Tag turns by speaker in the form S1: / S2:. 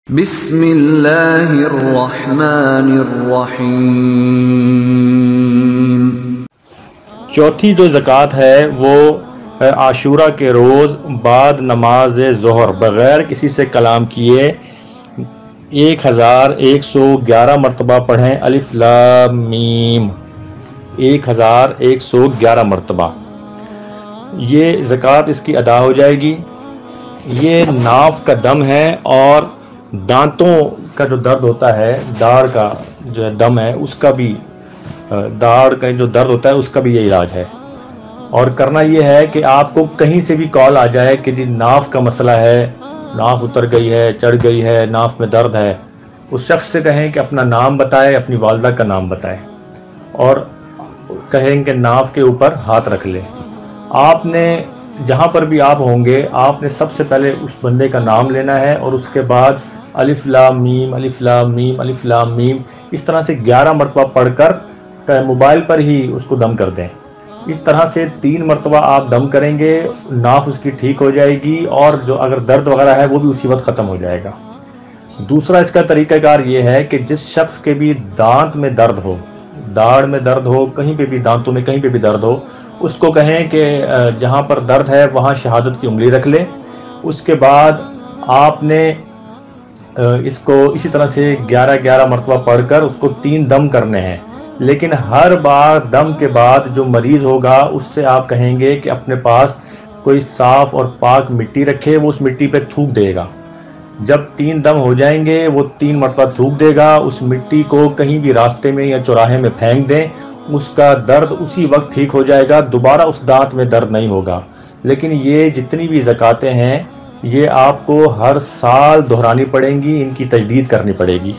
S1: بسم اللہ الرحمن الرحیم۔
S2: چوتھی جو زکوٰۃ ہے وہ عاشورہ کے روز بعد نماز ظہر بغیر کسی سے کلام کیے 1111 مرتبہ پڑھیں الف لام میم، 1111 مرتبہ یہ زکوٰۃ اس کی ادا ہو جائے گی۔ یہ ناف کا دم ہے اور دانتوں کا جو درد ہوتا ہے، داڑھ کا جو دم ہے اس کا بھی، داڑھ کا جو درد ہوتا ہے اس کا بھی یہ علاج ہے۔ اور کرنا یہ ہے کہ آپ کو کہیں سے بھی کال آ جائے کہ جی ناف کا مسئلہ ہے، ناف اتر گئی ہے، چڑھ گئی ہے، ناف میں درد ہے، اس شخص سے کہیں کہ اپنا نام بتائے، اپنی والدہ کا نام بتائے اور کہیں کہ ناف کے اوپر ہاتھ رکھ لے۔ آپ نے جہاں پر بھی آپ ہوں گے، آپ نے سب سے پہلے اس بندے کا نام لینا ہے اور اس کے بعد الف لام میم الف لام میم الف لام میم اس طرح سے 11 مرتبہ پڑھ کر موبائل پر ہی اس کو دم کر دیں۔ اس طرح سے 3 مرتبہ آپ دم کریں گے، ناف اس کی ٹھیک ہو جائے گی اور جو اگر درد وغیرہ ہے وہ بھی اسی وقت ختم ہو جائے گا۔ دوسرا اس کا طریقہ کار یہ ہے کہ جس شخص کے بھی دانت میں درد ہو، داڑھ میں درد ہو، کہیں پہ بھی دانتوں میں کہیں پہ بھی درد ہو، اس کو کہیں کہ جہاں پر درد ہے وہاں شہادت کی انگلی رکھ لے۔ اس کے بعد آپ نے اس کو اسی طرح سے 11 مرتبہ پڑھ کر اس کو 3 دم کرنے ہیں، لیکن ہر بار دم کے بعد جو مریض ہوگا اس سے آپ کہیں گے کہ اپنے پاس کوئی صاف اور پاک مٹی رکھے، وہ اس مٹی پہ تھوک دے گا۔ جب 3 دم ہو جائیں گے وہ 3 مرتبہ تھوک دے گا، اس مٹی کو کہیں بھی راستے میں یا چوراہے میں پھینک دیں، اس کا درد اسی وقت ٹھیک ہو جائے گا، دوبارہ اس دانت میں درد نہیں ہوگا۔ لیکن یہ جتنی بھی زکوٰۃیں ہیں یہ آپ کو ہر سال دہرانی پڑیں گی، ان کی تجدید کرنی پڑے گی۔